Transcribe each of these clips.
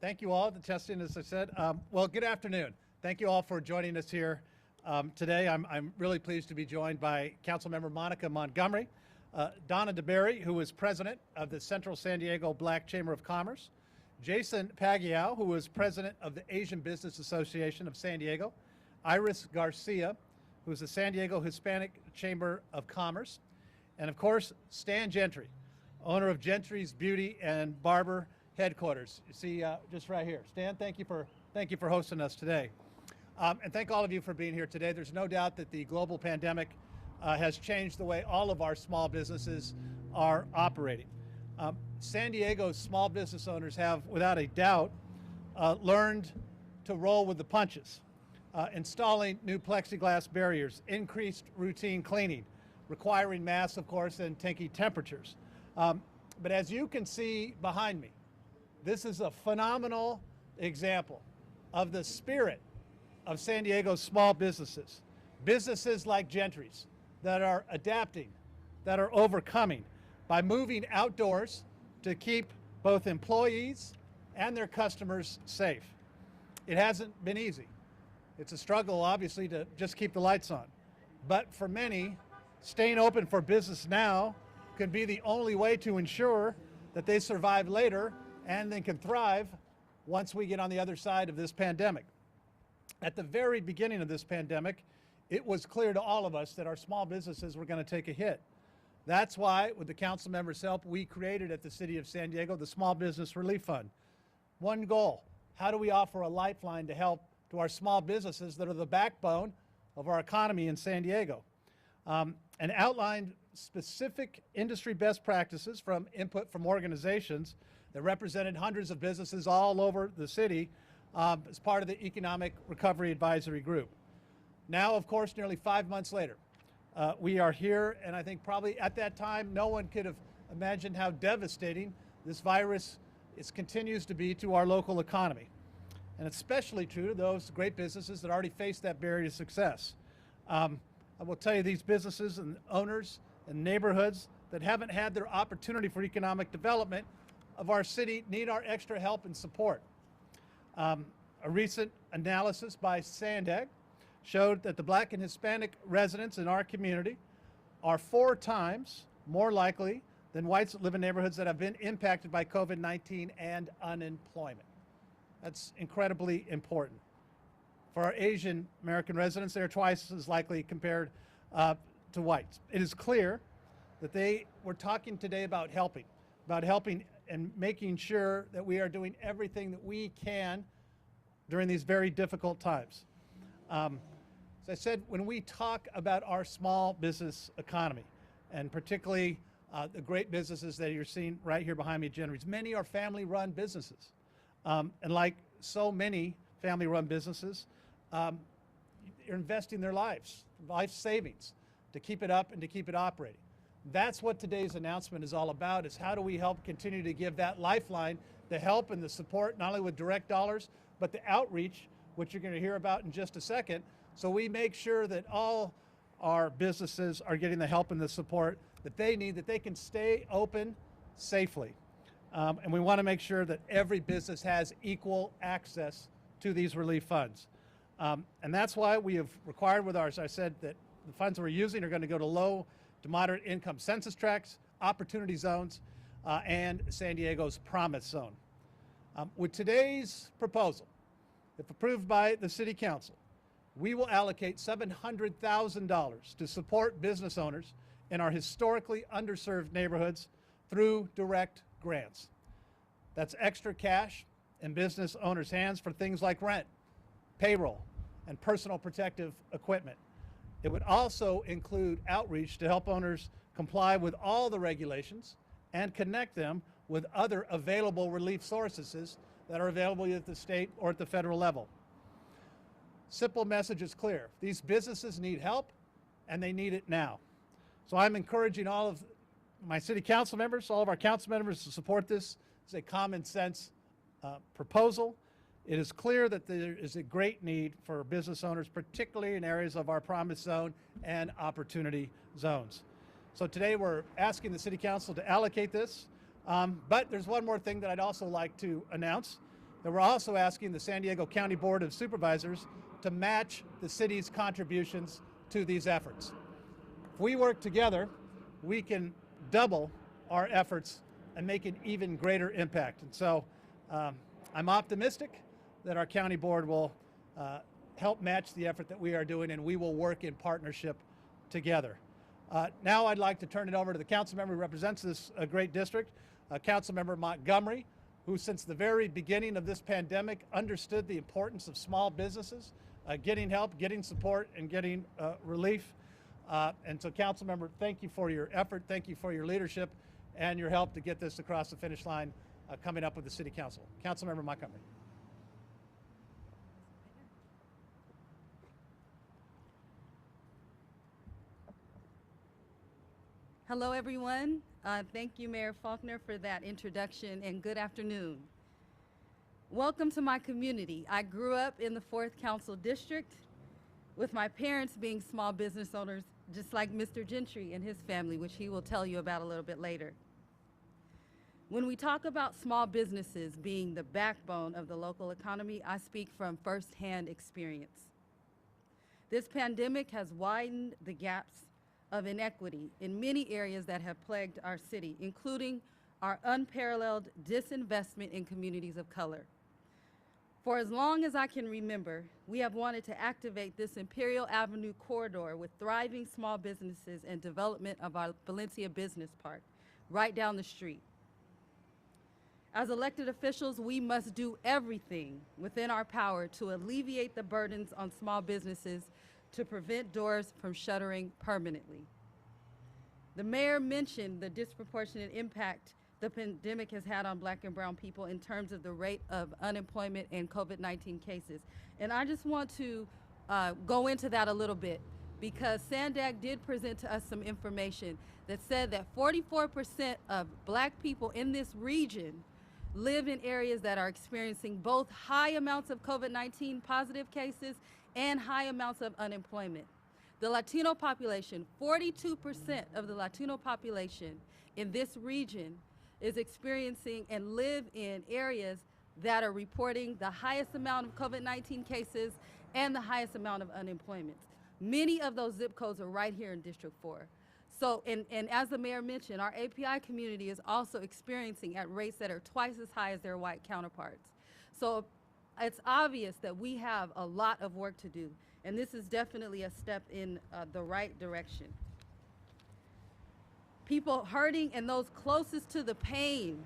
Thank you all. The testing, as I said. Well, good afternoon. Thank you all for joining us here today. I'm really pleased to be joined by Councilmember Monica Montgomery, Donna DeBerry, who is president of the Central San Diego Black Chamber of Commerce, Jason Pagiao, who is president of the Asian Business Association of San Diego, Iris Garcia, who is the San Diego Hispanic Chamber of Commerce, and of course, Stan Gentry, owner of Gentry's Beauty and Barber Headquarters. You see, just right here. Stan, thank you for hosting us today. And thank all of you for being here today. There's no doubt that the global pandemic has changed the way all of our small businesses are operating. San Diego's small business owners have, without a doubt, learned to roll with the punches, installing new plexiglass barriers, increased routine cleaning, requiring masks, of course, and tanky temperatures. But as you can see behind me, this is a phenomenal example of the spirit of San Diego's small businesses. Businesses like Gentry's that are adapting, that are overcoming by moving outdoors to keep both employees and their customers safe. It hasn't been easy. It's a struggle, obviously, to just keep the lights on. But for many, staying open for business now could be the only way to ensure that they survive later and then can thrive once we get on the other side of this pandemic. At the very beginning of this pandemic, it was clear to all of us that our small businesses were going to take a hit. That's why, with the council members' help, we created at the City of San Diego the Small Business Relief Fund. One goal: how do we offer a lifeline to help to our small businesses that are the backbone of our economy in San Diego? And outlined specific industry best practices from input from organizations that represented hundreds of businesses all over the city as part of the Economic Recovery Advisory Group. Now, of course, nearly 5 months later, we are here, and I think probably at that time no one could have imagined how devastating this virus continues to be to our local economy. And it's especially true to those great businesses that already faced that barrier to success. I will tell you, these businesses and owners and neighborhoods that haven't had their opportunity for economic development of our city need our extra help and support. A recent analysis by Sandag showed that the Black and Hispanic residents in our community are 4 times more likely than whites that live in neighborhoods that have been impacted by COVID-19 and unemployment. That's incredibly important. For our Asian American residents, they're twice as likely compared to whites. It is clear that we're talking today about helping and making sure that we are doing everything that we can during these very difficult times. As I said, when we talk about our small business economy, and particularly the great businesses that you're seeing right here behind me at Gentry's, many are family-run businesses. And like so many family-run businesses, you're investing their life savings to keep it up and to keep it operating. That's what today's announcement is all about, is how do we help continue to give that lifeline, the help and the support, not only with direct dollars, but the outreach, which you're going to hear about in just a second, so we make sure that all our businesses are getting the help and the support that they need, that they can stay open safely. And we want to make sure that every business has equal access to these relief funds. And that's why we have required with ours, I said, that the funds we're using are going to go to low to moderate income census tracts, opportunity zones, and San Diego's Promise Zone. With today's proposal, if approved by the City Council, we will allocate $700,000 to support business owners in our historically underserved neighborhoods through direct grants. That's extra cash in business owners' hands for things like rent, payroll, and personal protective equipment. It would also include outreach to help owners comply with all the regulations and connect them with other available relief sources that are available at the state or at the federal level. Simple message is clear. These businesses need help, and they need it now. So I'm encouraging all of my city council members, all of our council members, to support this. It's a common sense proposal. It is clear that there is a great need for business owners, particularly in areas of our Promise Zone and Opportunity Zones. So today we're asking the City Council to allocate this, but there's one more thing that I'd also like to announce. that we're also asking the San Diego County Board of Supervisors to match the city's contributions to these efforts. If we work together, we can double our efforts and make an even greater impact. And so I'm optimistic that our county board will help match the effort that we are doing, and we will work in partnership together. Now I'd like to turn it over to the council member who represents this great district, Councilmember Montgomery, who since the very beginning of this pandemic understood the importance of small businesses, getting help, getting support, and getting relief. And so, Councilmember, thank you for your effort, thank you for your leadership, and your help to get this across the finish line coming up with the City Council. Councilmember Montgomery. Hello, everyone. Thank you, Mayor Faulconer, for that introduction, and good afternoon. Welcome to my community. I grew up in the 4th Council District with my parents being small business owners, just like Mr. Gentry and his family, which he will tell you about a little bit later. When we talk about small businesses being the backbone of the local economy, I speak from firsthand experience. This pandemic has widened the gaps of inequity in many areas that have plagued our city, including our unparalleled disinvestment in communities of color. For as long as I can remember, we have wanted to activate this Imperial Avenue corridor with thriving small businesses and development of our Valencia Business Park right down the street. As elected officials, we must do everything within our power to alleviate the burdens on small businesses to prevent doors from shuttering permanently. The mayor mentioned the disproportionate impact the pandemic has had on Black and brown people in terms of the rate of unemployment and COVID-19 cases. And I just want to go into that a little bit, because SANDAG did present to us some information that said that 44% of Black people in this region live in areas that are experiencing both high amounts of COVID-19 positive cases and high amounts of unemployment. The Latino population, 42% of the Latino population in this region is experiencing and live in areas that are reporting the highest amount of COVID-19 cases and the highest amount of unemployment. Many of those zip codes are right here in District 4. So, and as the mayor mentioned, our API community is also experiencing at rates that are twice as high as their white counterparts. So it's obvious that we have a lot of work to do, and this is definitely a step in the right direction. People hurting and those closest to the pain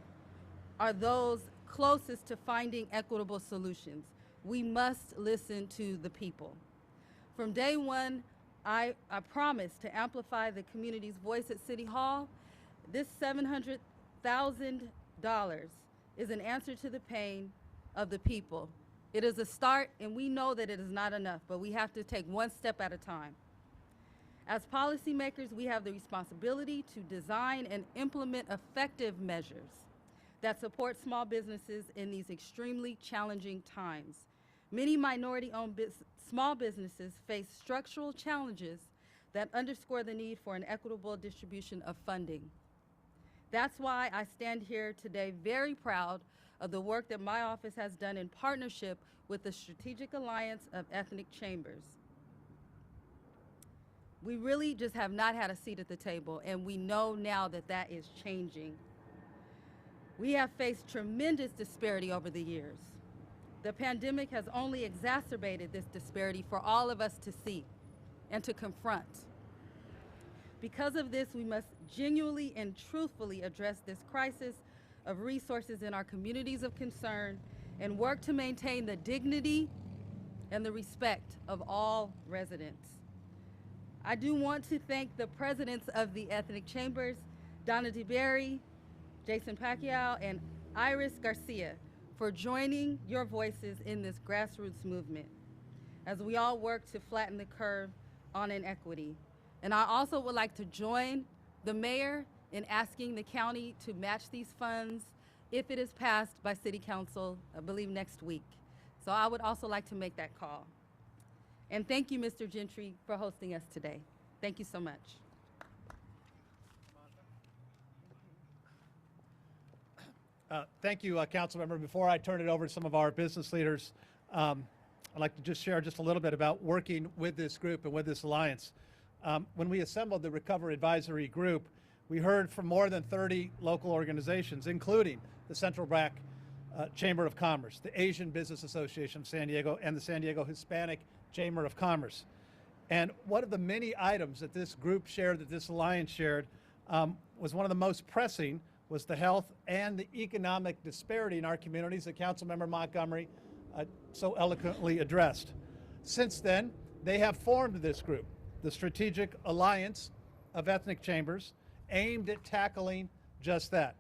are those closest to finding equitable solutions. We must listen to the people. From day one, I promised to amplify the community's voice at City Hall. This $700,000 is an answer to the pain of the people. It is a start, and we know that it is not enough, but we have to take one step at a time. As policymakers, we have the responsibility to design and implement effective measures that support small businesses in these extremely challenging times. Many minority-owned small businesses face structural challenges that underscore the need for an equitable distribution of funding. That's why I stand here today very proud of the work that my office has done in partnership with the Strategic Alliance of Ethnic Chambers. We really just have not had a seat at the table, and we know now that that is changing. We have faced tremendous disparity over the years. The pandemic has only exacerbated this disparity for all of us to see and to confront. Because of this, we must genuinely and truthfully address this crisis of resources in our communities of concern and work to maintain the dignity and the respect of all residents. I do want to thank the presidents of the Ethnic Chambers, Donna DeBerry, Jason Pacquiao, and Iris Garcia, for joining your voices in this grassroots movement as we all work to flatten the curve on inequity. And I also would like to join the mayor in asking the county to match these funds if it is passed by City Council, I believe next week. So I would also like to make that call. And thank you, Mr. Gentry, for hosting us today. Thank you so much. Thank you, Councilmember. Before I turn it over to some of our business leaders, I'd like to just share just a little bit about working with this group and with this alliance. When we assembled the Recovery Advisory Group, we heard from more than 30 local organizations, including the Central Black Chamber of Commerce, the Asian Business Association of San Diego, and the San Diego Hispanic Chamber of Commerce. And one of the many items that this group shared, that this alliance shared, was one of the most pressing was the health and the economic disparity in our communities that Councilmember Montgomery so eloquently addressed. Since then, they have formed this group, the Strategic Alliance of Ethnic Chambers, aimed at tackling just that.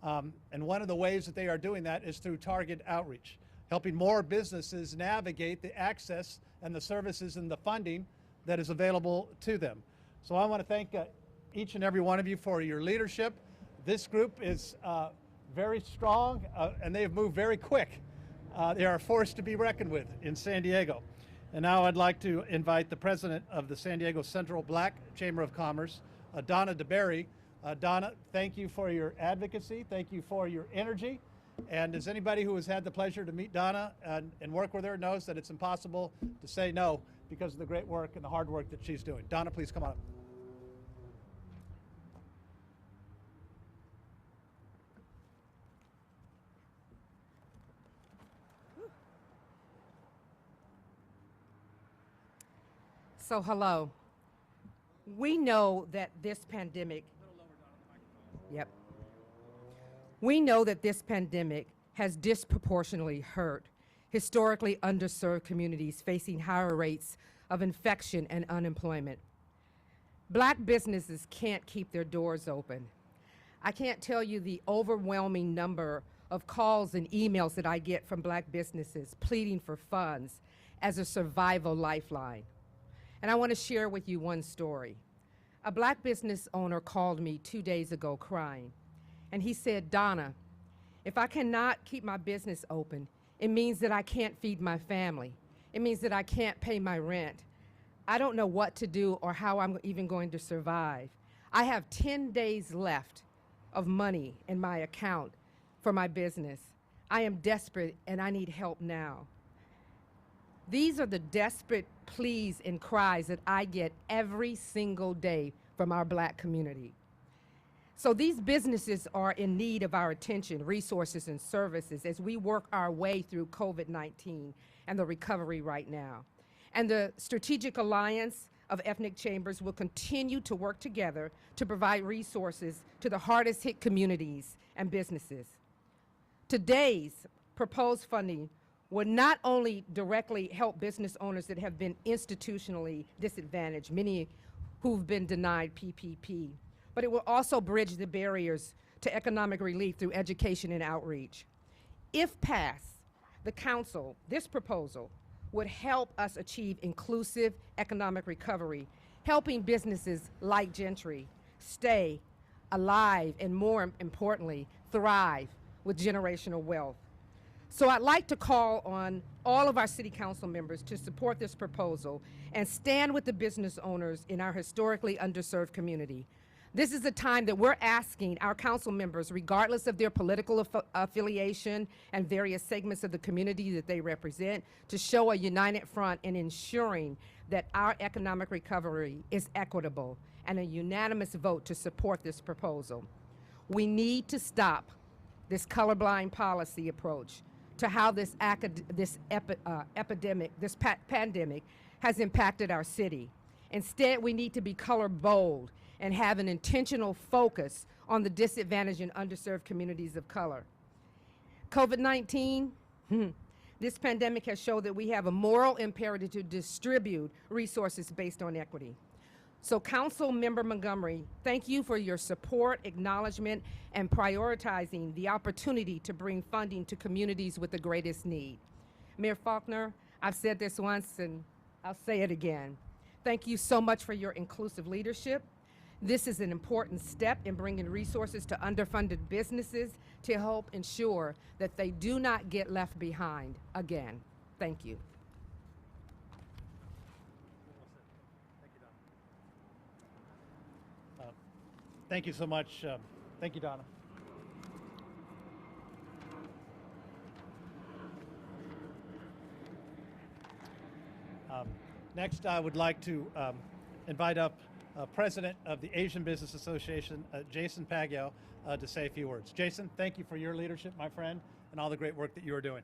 And one of the ways that they are doing that is through target outreach, helping more businesses navigate the access and the services and the funding that is available to them. So I want to thank each and every one of you for your leadership. This group is very strong and they have moved very quick. They are a force to be reckoned with in San Diego. And now I'd like to invite the president of the San Diego Central Black Chamber of Commerce, Donna DeBerry. Donna, thank you for your advocacy. Thank you for your energy. And as anybody who has had the pleasure to meet Donna and work with her knows that it's impossible to say no because of the great work and the hard work that she's doing. Donna, please come on up. So hello. We know that this pandemic, yep. We know that this pandemic has disproportionately hurt historically underserved communities facing higher rates of infection and unemployment. Black businesses can't keep their doors open. I can't tell you the overwhelming number of calls and emails that I get from black businesses pleading for funds as a survival lifeline. And I want to share with you one story. A black business owner called me 2 days ago crying, and he said, Donna, if I cannot keep my business open, it means that I can't feed my family. It means that I can't pay my rent. I don't know what to do or how I'm even going to survive. I have 10 days left of money in my account for my business. I am desperate and I need help now. These are the desperate pleas and cries that I get every single day from our black community. So these businesses are in need of our attention, resources, and services as we work our way through COVID-19 and the recovery right now. And the Strategic Alliance of Ethnic Chambers will continue to work together to provide resources to the hardest hit communities and businesses. Today's proposed funding would not only directly help business owners that have been institutionally disadvantaged, many who've been denied PPP, but it will also bridge the barriers to economic relief through education and outreach. If passed, the council, this proposal, would help us achieve inclusive economic recovery, helping businesses like Gentry stay alive and, more importantly, thrive with generational wealth. So I'd like to call on all of our city council members to support this proposal and stand with the business owners in our historically underserved community. This is a time that we're asking our council members, regardless of their political affiliation and various segments of the community that they represent, to show a united front in ensuring that our economic recovery is equitable and a unanimous vote to support this proposal. We need to stop this colorblind policy approach to how this pandemic has impacted our city. Instead, we need to be color bold and have an intentional focus on the disadvantaged and underserved communities of color. COVID-19, this pandemic has shown that we have a moral imperative to distribute resources based on equity. So Councilmember Montgomery, thank you for your support, acknowledgement, and prioritizing the opportunity to bring funding to communities with the greatest need. Mayor Faulconer, I've said this once and I'll say it again. Thank you so much for your inclusive leadership. This is an important step in bringing resources to underfunded businesses to help ensure that they do not get left behind again. Thank you. Thank you so much. Thank you, Donna. Next, I would like to invite up President of the Asian Business Association, Jason Paggio, to say a few words. Jason, thank you for your leadership, my friend, and all the great work that you are doing.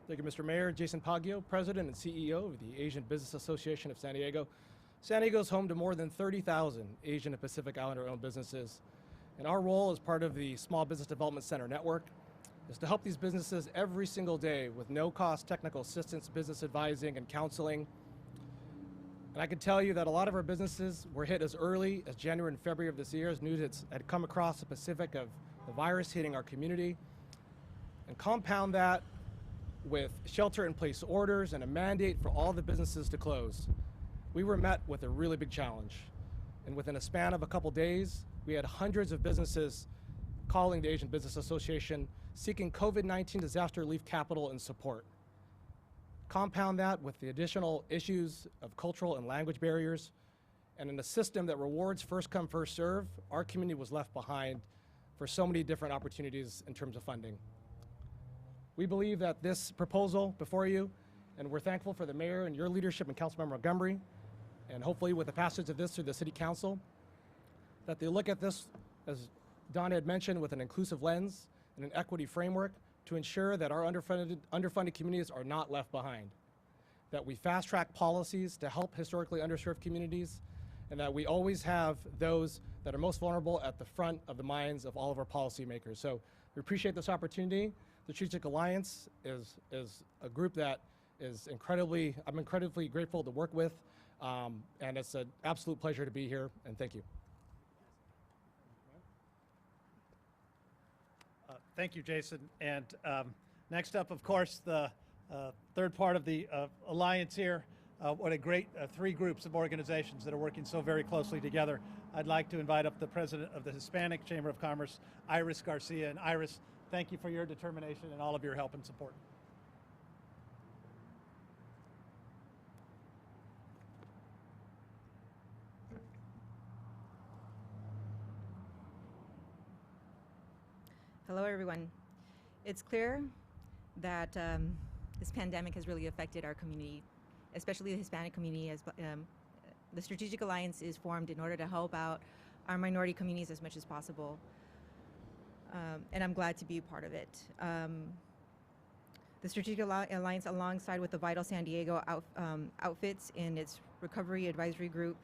Thank you, Mr. Mayor. Jason Paggio, President and CEO of the Asian Business Association of San Diego. San Diego is home to more than 30,000 Asian and Pacific Islander-owned businesses. And our role as part of the Small Business Development Center network is to help these businesses every single day with no-cost technical assistance, business advising, and counseling. And I can tell you that a lot of our businesses were hit as early as January and February of this year as news had come across the Pacific of the virus hitting our community. And compound that with shelter-in-place orders and a mandate for all the businesses to close, we were met with a really big challenge. And within a span of a couple days, we had hundreds of businesses calling the Asian Business Association seeking COVID-19 disaster relief capital and support. Compound that with the additional issues of cultural and language barriers, and in a system that rewards first come, first serve, our community was left behind for so many different opportunities in terms of funding. We believe that this proposal before you, and we're thankful for the mayor and your leadership and Councilmember Montgomery, and hopefully with the passage of this through the City Council, that they look at this, as Donna had mentioned, with an inclusive lens and an equity framework to ensure that our underfunded communities are not left behind, that we fast-track policies to help historically underserved communities, and that we always have those that are most vulnerable at the front of the minds of all of our policymakers. So we appreciate this opportunity. The Strategic Alliance is a group that is I'm incredibly grateful to work with, and it's an absolute pleasure to be here, and thank you. Thank you, Jason. And next up, of course, the third part of the alliance here. What a great three groups of organizations that are working so very closely together. I'd like to invite up the president of the Hispanic Chamber of Commerce, Iris Garcia. And Iris, thank you for your determination and all of your help and support. Hello, everyone. It's clear that this pandemic has really affected our community, especially the Hispanic community. As the Strategic Alliance is formed in order to help out our minority communities as much as possible, and I'm glad to be a part of it. The Strategic Alliance, alongside with the Vital San Diego outfits in its recovery advisory group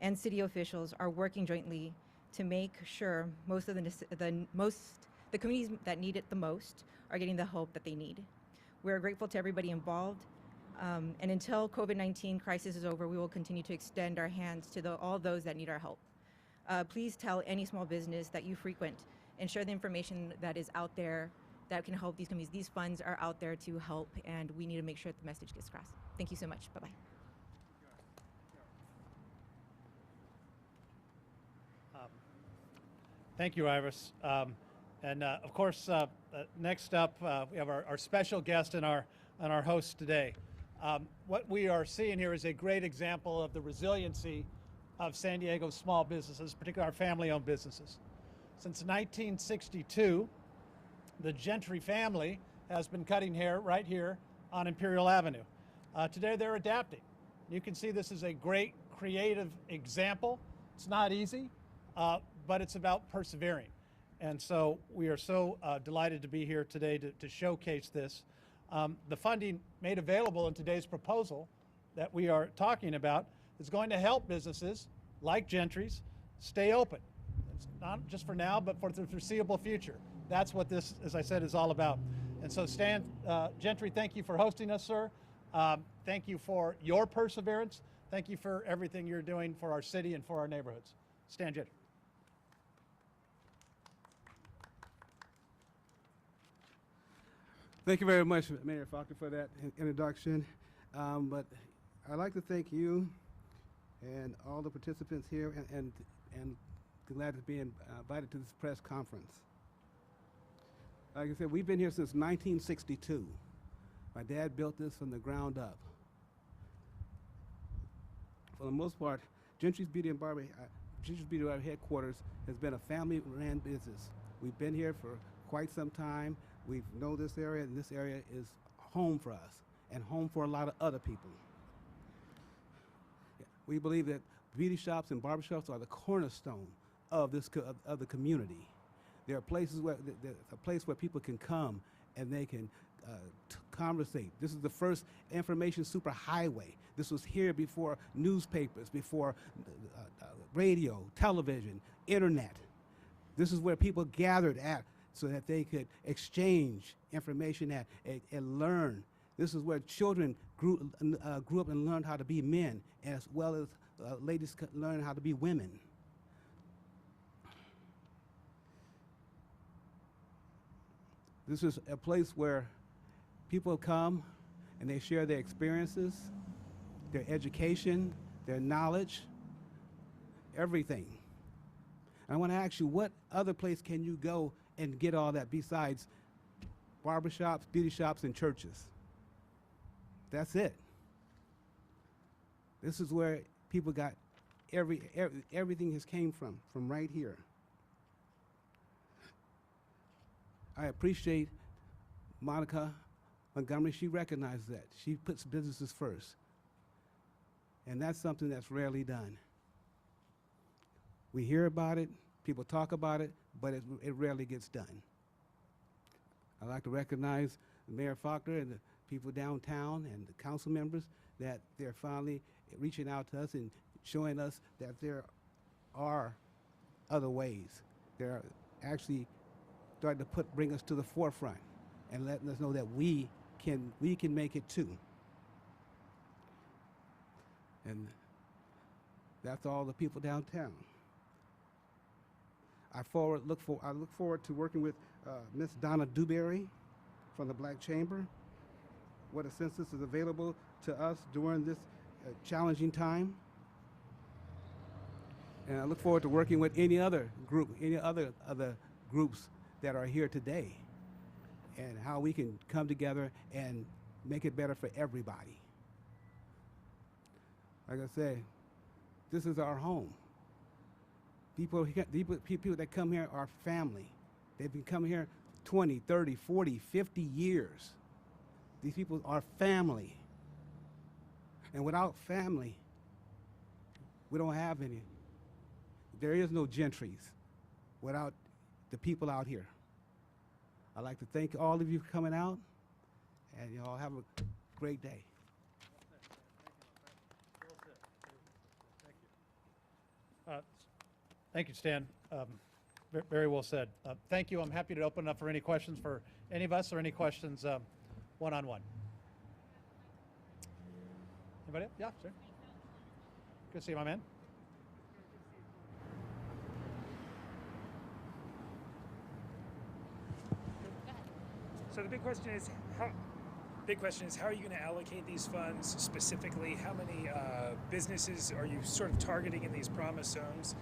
and city officials, are working jointly to make sure most of the communities that need it the most are getting the help that they need. We're grateful to everybody involved, and until COVID-19 crisis is over, we will continue to extend our hands to all those that need our help. Please tell any small business that you frequent and share the information that is out there that can help these communities. These funds are out there to help, and we need to make sure that the message gets across. Thank you so much. Bye-bye. Thank you, Iris. Of course, next up, we have our special guest and our host today. What we are seeing here is a great example of the resiliency of San Diego's small businesses, particularly our family-owned businesses. Since 1962, the Gentry family has been cutting hair right here on Imperial Avenue. Today, they're adapting. You can see this is a great creative example. It's not easy, but it's about persevering. And so we are so delighted to be here today to showcase this. The funding made available in today's proposal that we are talking about is going to help businesses like Gentry's stay open. It's not just for now, but for the foreseeable future. That's what this, as I said, is all about. And so Stan Gentry, thank you for hosting us, sir. Thank you for your perseverance. Thank you for everything you're doing for our city and for our neighborhoods. Stan Gentry. Thank you very much, Mayor Faulconer, for that introduction. But I'd like to thank you and all the participants here, and glad to be invited to this press conference. Like I said, we've been here since 1962. My dad built this from the ground up. For the most part, Gentry's Beauty and Barber headquarters has been a family-ran business. We've been here for quite some time. We know this area, and this area is home for us and home for a lot of other people. We believe that beauty shops and barbershops are the cornerstone of of the community. There are places where there's a place where people can come and they can conversate. This is the first information superhighway. This was here before newspapers, before radio, television, internet. This is where people gathered at so that they could exchange information at and learn. This is where children grew up and learned how to be men, as well as ladies could learn how to be women. This is a place where people come and they share their experiences, their education, their knowledge, everything. I want to ask you, what other place can you go and get all that besides barbershops, beauty shops, and churches? That's it. This is where people got everything has came from right here. I appreciate Monica Montgomery. She recognizes that. She puts businesses first. And that's something that's rarely done. We hear about it, people talk about it, but it rarely gets done. I'd like to recognize Mayor Faulconer and the people downtown and the council members that they're finally reaching out to us and showing us that there are other ways. They're actually starting to bring us to the forefront and letting us know that we can make it too. And that's all the people downtown. I look forward to working with Miss Donna Dewberry from the Black Chamber. What assistance is available to us during this challenging time. And I look forward to working with any other group, any other groups that are here today, and how we can come together and make it better for everybody. Like I say, this is our home. People that come here are family. They've been coming here 20, 30, 40, 50 years. These people are family. And without family, we don't have any. There is no gentries without the people out here. I'd like to thank all of you for coming out, and you all have a great day. Thank you, Stan. Very well said. Thank you. I'm happy to open up for any questions for any of us or any questions one-on-one. Anybody? Yeah, sure. Good to see you, my man. So the big question is how are you going to allocate these funds specifically? How many businesses are you sort of targeting in these promise zones?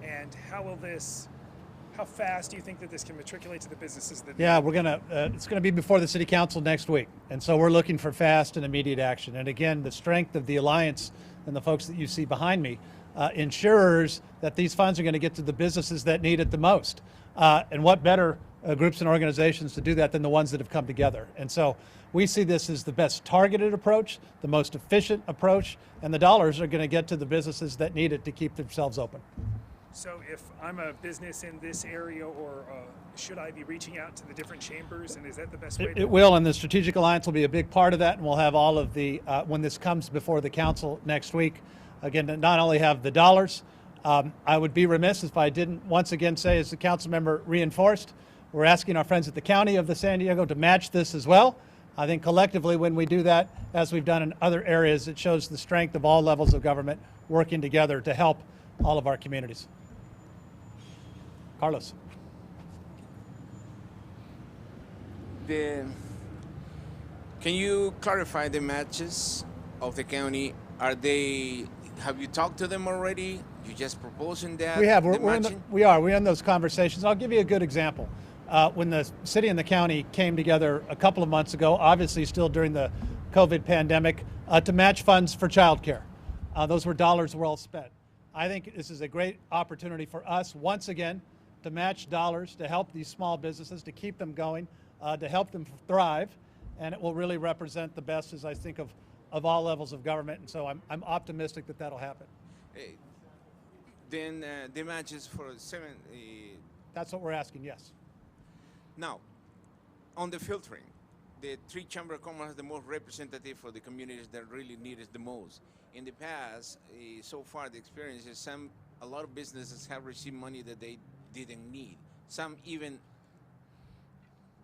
And how fast do you think that this can matriculate to the businesses that? Yeah, it's gonna be before the City Council next week. And so we're looking for fast and immediate action. And again, the strength of the Alliance and the folks that you see behind me ensures that these funds are gonna get to the businesses that need it the most. And what better groups and organizations to do that than the ones that have come together. And so we see this as the best targeted approach, the most efficient approach, and the dollars are going to get to the businesses that need it to keep themselves open. So if I'm a business in this area, or should I be reaching out to the different chambers, and is that the best way? It will, and the Strategic Alliance will be a big part of that, and we'll have all of the, when this comes before the council next week, again, to not only have the dollars, I would be remiss if I didn't once again say, as the council member reinforced, we're asking our friends at the County of San Diego to match this as well. I think collectively when we do that, as we've done in other areas, it shows the strength of all levels of government working together to help all of our communities. Carlos. Can you clarify the matches of the county? Have you talked to them already? You just proposing that? We have. We're in those conversations. I'll give you a good example. When the city and the county came together a couple of months ago, obviously still during the COVID pandemic, to match funds for childcare. Those were dollars well spent. I think this is a great opportunity for us, once again, to match dollars to help these small businesses, to keep them going, to help them thrive. and it will really represent the best, as I think, of all levels of government. And so I'm optimistic that that'll happen. Then the matches for seven. That's what we're asking, yes. Now, on the filtering, the three chamber of commerce are the most representative for the communities that really need it the most. In the past, so far the experience is a lot of businesses have received money that they didn't need. Some even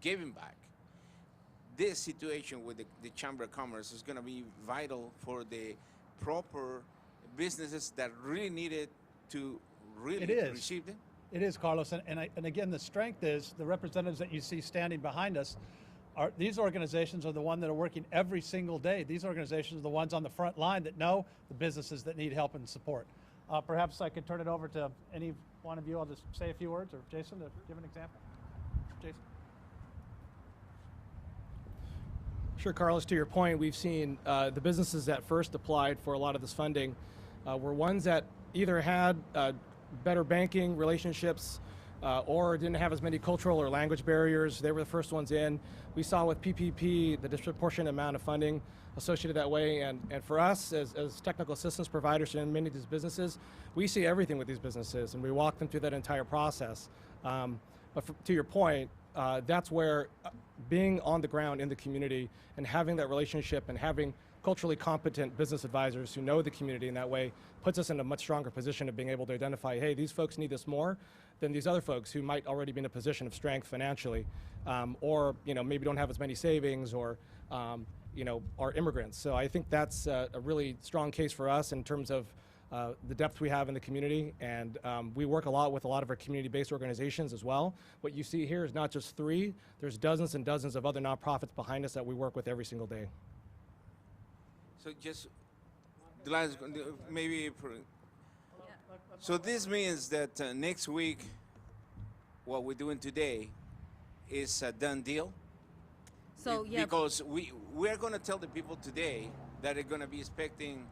giving back. This situation with the chamber of commerce is going to be vital for the proper businesses that really need it to really receive them. It is, Carlos, and again, the strength is the representatives that you see standing behind us. These organizations are the ones that are working every single day. These organizations are the ones on the front line that know the businesses that need help and support. Perhaps I could turn it over to any one of you. I'll just say a few words, or Jason, to give an example. Jason. Sure, Carlos, to your point, we've seen the businesses that first applied for a lot of this funding were ones that either had better banking relationships or didn't have as many cultural or language barriers. They were the first ones in. We saw with PPP the disproportionate amount of funding associated that way, and for us as technical assistance providers in many of these businesses, we see everything with these businesses and we walk them through that entire process. To your point, that's where being on the ground in the community and having that relationship and having culturally competent business advisors who know the community in that way puts us in a much stronger position of being able to identify, hey, these folks need this more than these other folks who might already be in a position of strength financially, or maybe don't have as many savings, or are immigrants. So I think that's a really strong case for us in terms of the depth we have in the community, and we work a lot with a lot of our community-based organizations as well. What you see here is not just three, there's dozens and dozens of other nonprofits behind us that we work with every single day. So just the last, maybe. So this means that next week, what we're doing today is a done deal. So yeah, Because we're going to tell the people today that they're going to be expecting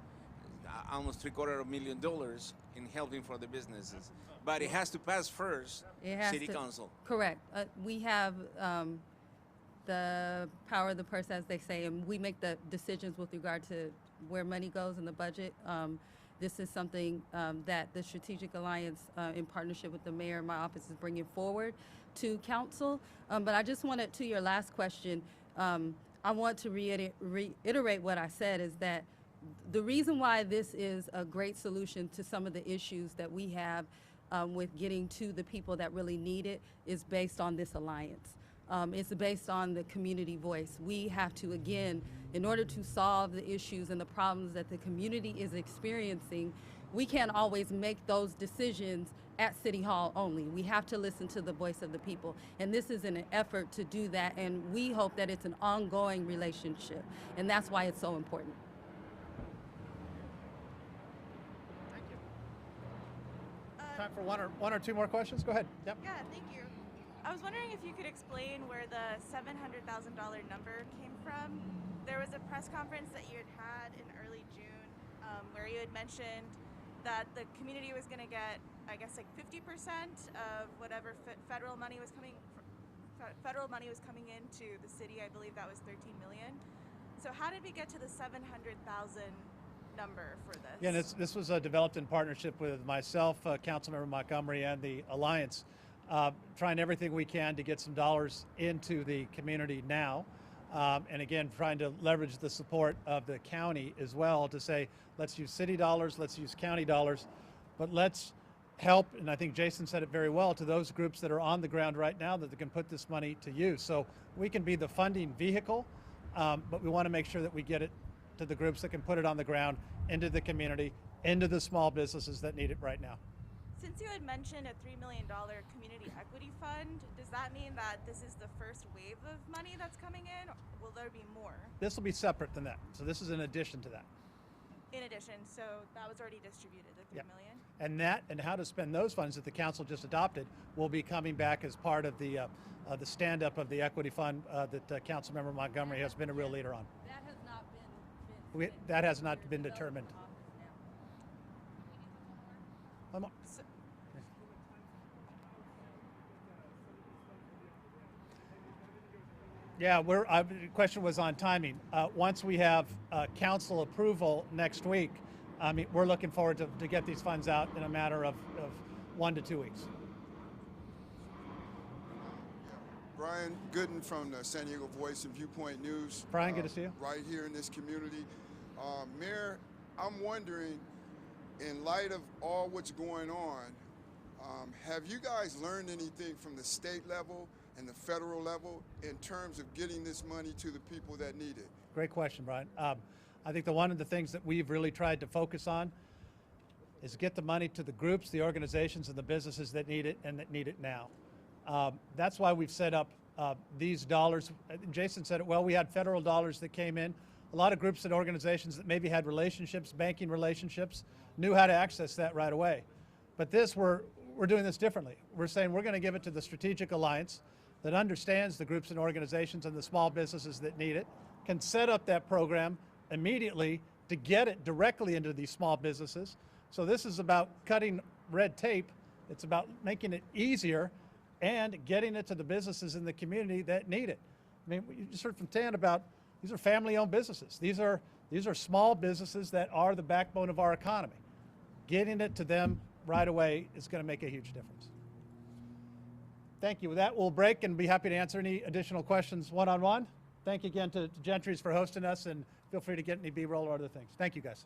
almost $750,000 in helping for the businesses, but it has to pass first City Council. Correct. We have the power of the purse, as they say, and we make the decisions with regard to where money goes in the budget. This is something that the Strategic Alliance, in partnership with the mayor and my office, is bringing forward to council. But I just wanted, to your last question, I want to reiterate what I said, is that the reason why this is a great solution to some of the issues that we have with getting to the people that really need it is based on this alliance. It's based on the community voice. We have to, again, in order to solve the issues and the problems that the community is experiencing, we can't always make those decisions at City Hall only. We have to listen to the voice of the people. And this is an effort to do that, and we hope that it's an ongoing relationship. And that's why it's so important. Thank you. Time for one or two more questions? Go ahead. Yep. Yeah, thank you. I was wondering if you could explain where the $700,000 number came from. There was a press conference that you had in early June where you had mentioned that the community was going to get, I guess, like 50% of whatever federal money was coming into the city. I believe that was $13 million. So how did we get to the 700,000 number for this? Yeah, this was developed in partnership with myself, Councilmember Montgomery, and the Alliance. Trying everything we can to get some dollars into the community now. And again, trying to leverage the support of the county as well to say, let's use city dollars, let's use county dollars, but let's help, and I think Jason said it very well, to those groups that are on the ground right now that they can put this money to use. So we can be the funding vehicle, but we want to make sure that we get it to the groups that can put it on the ground, into the community, into the small businesses that need it right now. Since you had mentioned a $3 million community equity fund, does that mean that this is the first wave of money that's coming in, or will there be more? This will be separate than that. So this is in addition to that. In addition, so that was already distributed, the $3 million? And that, and how to spend those funds that the council just adopted, will be coming back as part of the stand-up of the equity fund that Councilmember Montgomery has been a real leader on. That has not been That has not been determined. One more. Yeah, the question was on timing. Once we have council approval next week, I mean, we're looking forward to get these funds out in a matter of 1 to 2 weeks. Brian Gooden from the San Diego Voice and Viewpoint News. Brian, good to see you. Right here in this community. Mayor, I'm wondering, in light of all what's going on, have you guys learned anything from the state level and the federal level in terms of getting this money to the people that need it? Great question, Brian. I think one of the things that we've really tried to focus on is get the money to the groups, the organizations, and the businesses that need it and that need it now. That's why we've set up these dollars. Jason said it well, we had federal dollars that came in. A lot of groups and organizations that maybe had relationships, banking relationships, knew how to access that right away. But we're doing this differently. We're saying we're going to give it to the strategic alliance that understands the groups and organizations and the small businesses that need it, can set up that program immediately to get it directly into these small businesses. So this is about cutting red tape. It's about making it easier and getting it to the businesses in the community that need it. I mean, you just heard from Tan about these are family-owned businesses. These are small businesses that are the backbone of our economy. Getting it to them right away is going to make a huge difference. Thank you. With that, we'll break and be happy to answer any additional questions one-on-one. Thank you again to Gentry's for hosting us, and feel free to get any B-roll or other things. Thank you, guys.